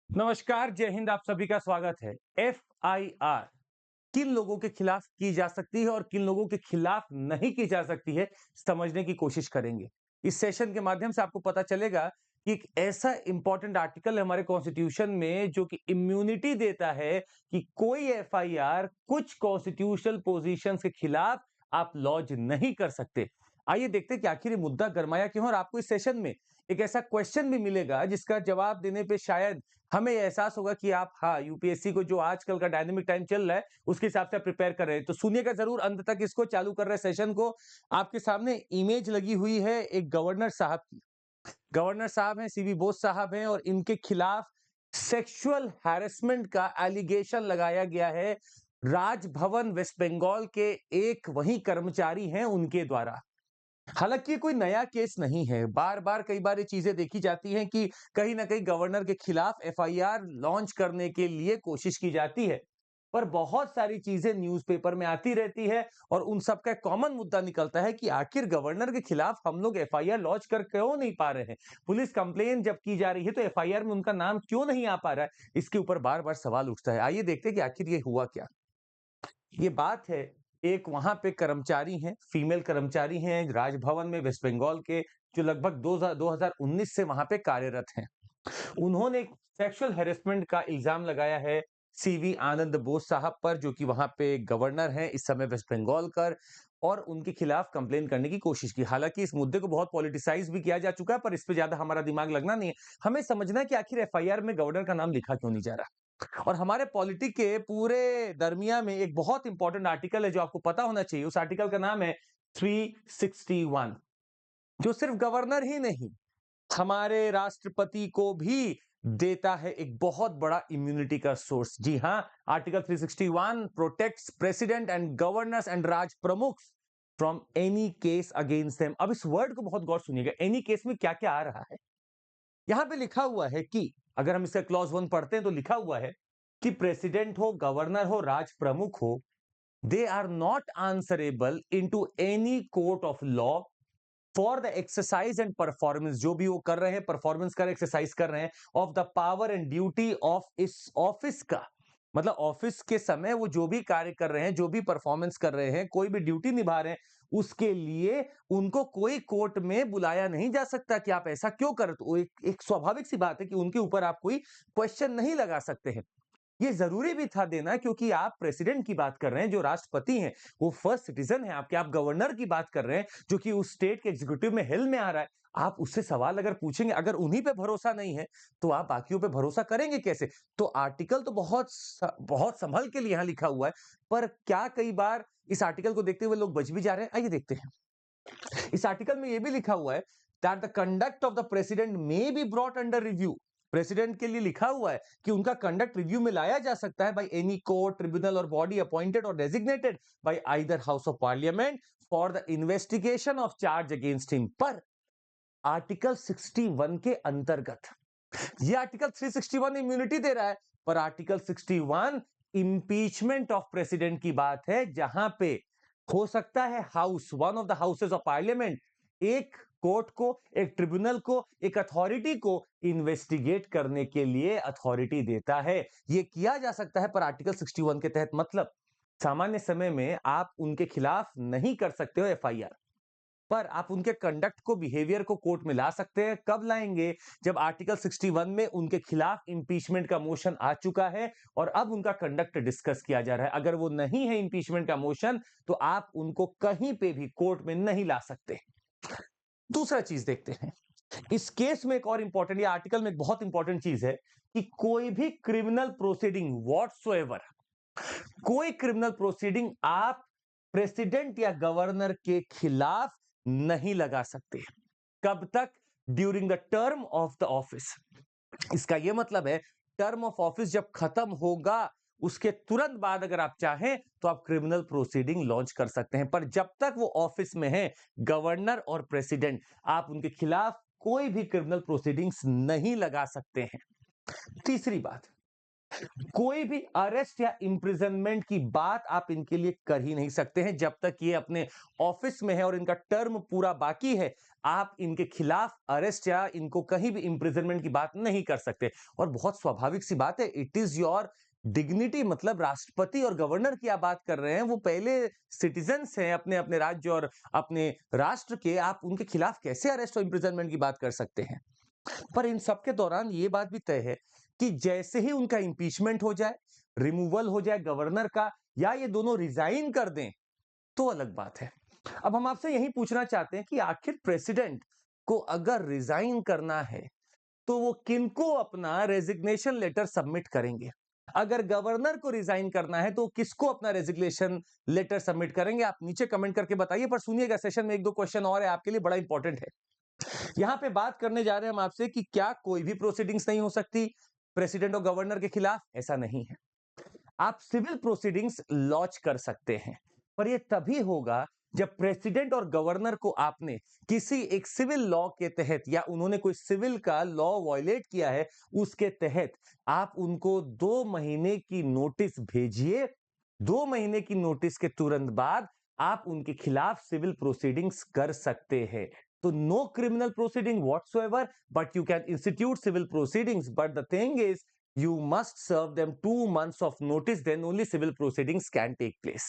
नमस्कार, जय हिंद। आप सभी का स्वागत है। एफआईआर किन लोगों के खिलाफ की जा सकती है और किन लोगों के खिलाफ नहीं की जा सकती है, समझने की कोशिश करेंगे। इस सेशन के माध्यम से आपको पता चलेगा कि एक ऐसा इंपॉर्टेंट आर्टिकल है हमारे कॉन्स्टिट्यूशन में जो कि इम्यूनिटी देता है कि कोई एफआईआर कुछ कॉन्स्टिट्यूशनल पोजीशंस के खिलाफ आप लॉन्च नहीं कर सकते। आइए देखते हैं कि आखिर ये मुद्दा गरमाया क्यों है और आपको इस सेशन में एक ऐसा क्वेश्चन भी मिलेगा जिसका जवाब देने पे शायद हमें ये एहसास होगा कि आप यूपीएससी को जो आजकल का डायनामिक टाइम चल रहा है उसके हिसाब से प्रिपेयर कर रहे हैं। तो सुनिएगा जरूर अंत तक। इसको चालू कर रहे सेशन को। आपके सामने इमेज लगी हुई है एक गवर्नर साहब की। गवर्नर साहब हैं, सीवी बोस साहब हैं और इनके खिलाफ सेक्सुअल हैरेसमेंट का एलिगेशन लगाया गया है राजभवन वेस्ट बंगाल के एक वही कर्मचारी हैं उनके द्वारा। हालांकि ये कोई नया केस नहीं है। बार-बार कई बार ये चीजें देखी जाती हैं कि कहीं न कहीं गवर्नर के खिलाफ एफआईआर लॉन्च करने के लिए कोशिश की जाती है। पर बहुत सारी चीजें न्यूज़पेपर में आती रहती है और उन सब का कॉमन मुद्दा निकलता है कि आखिर गवर्नर के खिलाफ हम लोग एफआईआर लॉन्च कर क्यों नहीं पा रहे हैं? पुलिस कंप्लेंट जब की जा रही है तो एफआईआर में उनका नाम क्यों नहीं आ पा रहा है? इसके ऊपर बार-बार सवाल उठता है। आइए देखते हैं कि आखिर ये हुआ क्या? ये बात है, एक वहां पे कर्मचारी हैं, फीमेल कर्मचारी हैं राजभवन में वेस्ट बंगाल के, जो लगभग 2019 से वहां पे कार्यरत हैं। उन्होंने एक सेक्सुअल हैरेसमेंट का इल्जाम लगाया है सीवी आनंद बोस साहब पर, जो कि वहां पे गवर्नर हैं इस समय वेस्ट बंगाल कर, और उनके खिलाफ कंप्लेन करने की कोशिश की। हालांकि इस मुद्दे को बहुत पॉलिटिसाइज भी किया जा चुका है, पर इस पे ज्यादा हमारा दिमाग लगना नहीं है। हमें समझना है कि आखिर एफआईआर में गवर्नर का नाम लिखा क्यों नहीं जा रहा। और हमारे पॉलिटिक के पूरे दरमिया में एक बहुत इंपॉर्टेंट आर्टिकल है जो आपको पता होना चाहिए। उस आर्टिकल का नाम है 361, जो सिर्फ गवर्नर ही नहीं, हमारे राष्ट्रपति को भी देता है एक बहुत बड़ा इम्यूनिटी का सोर्स। जी हां, article 361 protects president and governors and Rajpramukh from any case against them. अब इस वर्ड को बहुत गौर सुनिएगा, एनी केस में क्या क्या आ रहा है। यहां पे लिखा हुआ है कि अगर हम इसका क्लॉज 1 पढ़ते हैं तो लिखा हुआ है कि प्रेसिडेंट हो, गवर्नर हो, राज प्रमुख हो, they are not answerable into any court of law for the exercise and performance, जो भी वो कर रहे हैं, परफॉर्मेंस कर एक्सरसाइज कर रहे हैं, of the power and duty of इस ऑफिस का। मतलब ऑफिस के समय वो जो भी कार्य कर रहे हैं, जो भी परफॉर्मेंस कर रहे हैं, कोई भी ड्यूटी निभा रहे हैं, उसके लिए उनको कोई कोर्ट में बुलाया नहीं जा सकता कि आप ऐसा क्यों कर। तो एक स्वाभाविक सी बात है कि उनके ऊपर आप कोई क्वेश्चन नहीं लगा सकते हैं। ये जरूरी भी था देना, क्योंकि आप प्रेसिडेंट की बात कर रहे हैं, जो राष्ट्रपति हैं, वो फर्स्ट सिटीजन है आपके। आप गवर्नर की बात कर रहे हैं जो कि उस स्टेट के एग्जीक्यूटिव में हेल में आ रहा है। आप उससे सवाल अगर पूछेंगे, अगर उन्हीं पे भरोसा नहीं है तो आप बाकियों पे भरोसा करेंगे कैसे? तो आर्टिकल तो बहुत संभल के लिए यहां लिखा हुआ है, पर क्या कई बार इस आर्टिकल को देखते हुए लोग बच भी जा रहे हैं? आइए देखते हैं। इस आर्टिकल में यह भी लिखा हुआ है that the conduct of the president may be brought under review. President के लिए लिखा हुआ है कि उनका कंडक्ट रिव्यू में लाया जा सकता है बाय एनी कोर्ट, ट्रिब्यूनल और बॉडी अपॉइंटेड और designated by either house of parliament for the investigation of charge against him. पर आर्टिकल 61 के अंतर्गत, ये आर्टिकल 361 इम्यूनिटी दे रहा है, पर आर्टिकल 61 इंपीचमेंट ऑफ प्रेसिडेंट की बात है, जहां पे हो सकता है house, one of the houses of parliament, एक कोर्ट को, एक ट्रिब्यूनल को, एक अथॉरिटी को इन्वेस्टिगेट करने के लिए अथॉरिटी देता है। यह किया जा सकता है, पर आर्टिकल 61 के तहत, मतलब सामान्य समय में आप उनके खिलाफ नहीं कर सकते हो एफआईआर, पर आप उनके कंडक्ट को, बिहेवियर को कोर्ट में ला सकते हैं। कब लाएंगे? जब आर्टिकल 61 में उनके खिलाफ इंपीचमेंट का मोशन आ चुका है और अब उनका कंडक्ट डिस्कस किया जा रहा है। अगर वो नहीं है इंपीचमेंट का मोशन, तो आप उनको कहीं पे भी कोर्ट में नहीं ला सकते। दूसरा चीज देखते हैं इस केस में। एक और इंपॉर्टेंट, ये आर्टिकल में एक बहुत इंपॉर्टेंट चीज है कि कोई भी क्रिमिनल प्रोसीडिंग व्हाटसोएवर, कोई क्रिमिनल प्रोसीडिंग आप प्रेसिडेंट या गवर्नर के खिलाफ नहीं लगा सकते। कब तक? During the term of the office. इसका यह मतलब है, टर्म ऑफ ऑफिस जब खत्म होगा उसके तुरंत बाद अगर आप चाहें तो आप क्रिमिनल प्रोसीडिंग लॉन्च कर सकते हैं। पर जब तक वो ऑफिस में है, गवर्नर और प्रेसिडेंट, आप उनके खिलाफ कोई भी क्रिमिनल प्रोसीडिंग्स नहीं लगा सकते हैं। तीसरी बात, कोई भी अरेस्ट या इम्प्रिजनमेंट की बात आप इनके लिए कर ही नहीं सकते हैं जब तक ये अपने ऑफिस में है और इनका टर्म पूरा बाकी है। आप इनके खिलाफ अरेस्ट या इनको कहीं भी इम्प्रिजनमेंट की बात नहीं कर सकते। और बहुत स्वाभाविक सी बात है, इट इज योर डिग्निटी। मतलब राष्ट्रपति और गवर्नर की आप बात कर रहे हैं, वो पहले सिटीजन्स हैं अपने अपने राज्य और अपने राष्ट्र के। आप उनके खिलाफ कैसे अरेस्ट और इम्प्रिजनमेंट की बात कर सकते हैं? पर इन सब के दौरान ये बात भी तय है कि जैसे ही उनका इंपीचमेंट हो जाए, रिमूवल हो जाए गवर्नर का, या ये दोनों रिजाइन कर दें, तो अलग बात है। अब हम आपसे यही पूछना चाहते हैं कि आखिर प्रेसिडेंट को अगर रिजाइन करना है तो वो किनको अपना रेजिग्नेशन लेटर सबमिट करेंगे? अगर गवर्नर को रिजाइन करना है तो किसको अपना रेजिग्नेशन लेटर सबमिट करेंगे? आप नीचे कमेंट करके बताइए। पर सुनिएगा, सेशन में एक दो क्वेश्चन और है आपके लिए, बड़ा इंपॉर्टेंट है। यहां पे बात करने जा रहे हैं हम आपसे कि क्या कोई भी प्रोसीडिंग्स नहीं हो सकती प्रेसिडेंट और गवर्नर के खिलाफ? ऐसा नहीं है। आप सिविल प्रोसीडिंग्स लॉन्च कर सकते हैं, पर यह तभी होगा जब प्रेसिडेंट और गवर्नर को आपने किसी एक सिविल लॉ के तहत, या उन्होंने कोई सिविल का लॉ वायलेट किया है उसके तहत, आप उनको 2 महीने की नोटिस भेजिए। 2 महीने की नोटिस के तुरंत बाद आप उनके खिलाफ सिविल प्रोसीडिंग्स कर सकते हैं। तो no criminal proceeding whatsoever, but you can institute civil proceedings. But the thing is, you must serve them 2 months of notice, then only civil proceedings can take place.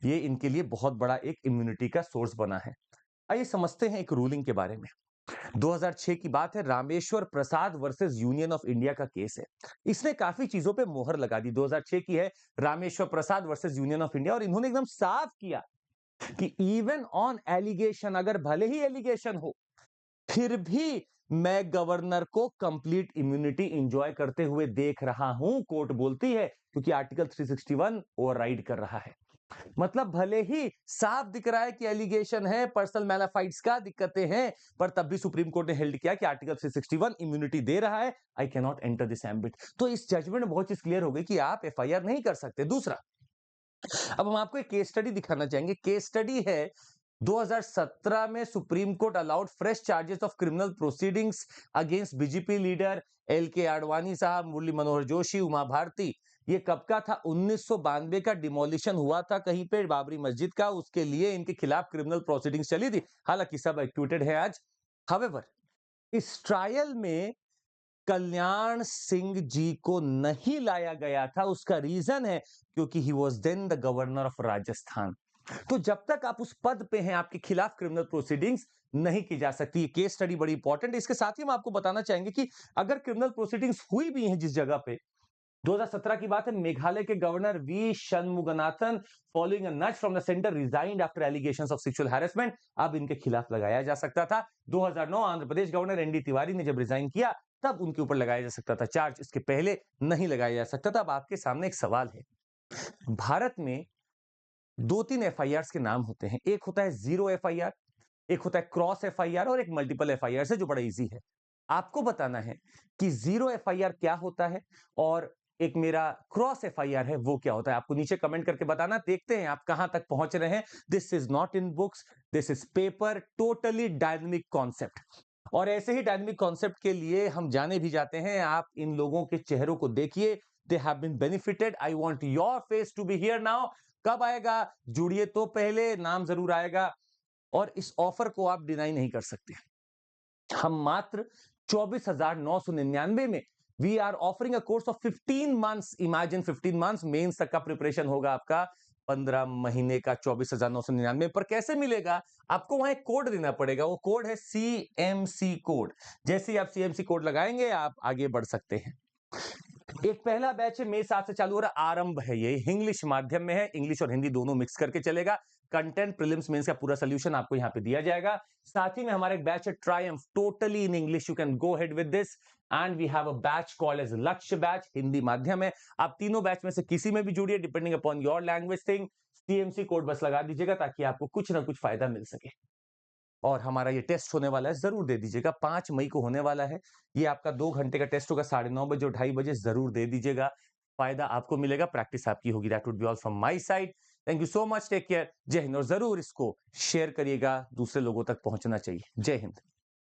ये इनके लिए बहुत बड़ा एक इम्यूनिटी का सोर्स बना है। आइए समझते हैं एक रूलिंग के बारे में। 2006 की बात है, Rameshwar Prasad versus union of India का केस है। इसने काफी चीजों पे मोहर लगा दी। 2006 की है, Rameshwar Prasad versus union of India, और इन्होंने एकदम साफ किया कि इवन ऑन एलिगेशन, अगर भले ही एलिगेशन हो, फिर भी मैं गवर्नर को कंप्लीट इम्यूनिटी एंजॉय करते हुए देख रहा हूं, कोर्ट बोलती है, क्योंकि आर्टिकल 361 ओवरराइड कर रहा है। मतलब भले ही साफ दिख रहा है कि एलिगेशन है, पर्सनल मैलाफाइट्स का दिक्कतें हैं, पर तब भी सुप्रीम कोर्ट ने हेल्ड किया कि आर्टिकल 361 इम्यूनिटी दे रहा है। I can not enter this ambit. तो इस जजमेंट में बहुत चीज क्लियर हो गई कि आप एफआईआर नहीं कर सकते। दूसरा, अब हम आपको एक केस स्टडी दिखाना चाहेंगे। केस स्टडी है 2017 में supreme court allowed fresh charges of criminal proceedings against BJP leader L के आडवाणी साहब, मुरली मनोहर जोशी, उमा भारती। ये कब का था? 1992 का। डिमोलिशन हुआ था कहीं पे बाबरी मस्जिद का, उसके लिए इनके खिलाफ क्रिमिनल प्रोसीडिंग्स चली थी। हालांकि सब एक्यूटेड है आज। हावेवर, इस ट्रायल में कल्याण सिंह जी को नहीं लाया गया था। उसका रीजन है क्योंकि he was then the governor of Rajasthan. तो जब तक आप उस पद पे हैं, आपके खिलाफ क्रिमिनल प्रोसीडिंग्स नहीं की जा सकती। केस स्टडी बड़ी इंपॉर्टेंट है। इसके साथ ही हम आपको बताना चाहेंगे कि अगर क्रिमिनल प्रोसीडिंग्स हुई भी हैं जिस जगह पे, 2017 की बात है, मेघालय के governor V Shanmuganathan, following a nudge from the centre, resigned after allegations of sexual harassment. अब इनके खिलाफ लगाया जा सकता था। 2009 आंध्र प्रदेश गवर्नर एनडी तिवारी ने जब रिजाइन किया, तब उनके ऊपर लगाया जा सकता था चार्ज, इसके पहले नहीं लगाया जा सकता था। अब आपके सामने एक सवाल है। भारत में 2-3 एफआईआर के नाम होते हैं। एक होता है जीरो एफआईआर, एक होता है क्रॉस एफआईआर, और एक मल्टीपल एफआईआर से, जो बड़ा इजी है। आपको बताना है कि जीरो एफआईआर क्या होता है और एक मेरा क्रॉस एफआईआर है वो क्या होता है। आपको नीचे कमेंट करके बताना। देखते हैं आप कहां तक पहुंच रहे हैं। This is not in books, this is paper, totally dynamic concept. और ऐसे ही डायनेमिक कॉन्सेप्ट के लिए हम जाने भी जाते हैं। आप इन लोगों के चेहरों को देखिए, they have been benefited. I want your face to be here now. कब आएगा? जुड़िए तो पहले, नाम जरूर आएगा। और इस ऑफर को आप डिनाई नहीं कर सकते। हम मात्र 24,999 में we are offering a course of 15 months. Imagine 15 months, mains तक का प्रिपरेशन होगा आपका 15 महीने का, 24,999। पर कैसे मिलेगा? आपको वहां एक कोड देना पड़ेगा। वो कोड है CMC कोड। जैसे ही आप CMC कोड लगाएंगे, आप आगे बढ़ सकते हैं। एक पहला बैच है, मई 7 से चालू हो रहा, आरंभ है। ये इंग्लिश माध्यम में है, इंग्लिश और हिंदी दोनों मिक्स करके चलेगा। कंटेंट, प्रीलिम्स, मेंस का पूरा सोल्यूशन आपको यहां पे दिया जाएगा। साथ ही में हमारा एक बैच है Triumph, totally in English. You can go head with this. And we have a batch called as Lakshya batch, Hindi माध्यम है। आप तीनों बैच में से किसी में भी जुड़िए, depending upon your language thing. CMC code बस लगा दीजिएगा ताकि आपको कुछ ना कुछ फायदा मिल सके। और हमारा ये टेस्ट होने वाला है, जरूर दे दीजिएगा। 5 मई को होने वाला है। ये आपका 2 घंटे का टेस्ट होगा, 9:30 बजे और 2:30 बजे। जरूर दे दीजिएगा, फायदा आपको मिलेगा, प्रैक्टिस आपकी होगी। That would be all from my side. Thank you so much, take care, जय हिंद। और जरूर इसको शेयर करिएगा, दूसरे लोगों तक पहुंचना चाहिए। जय हिंद।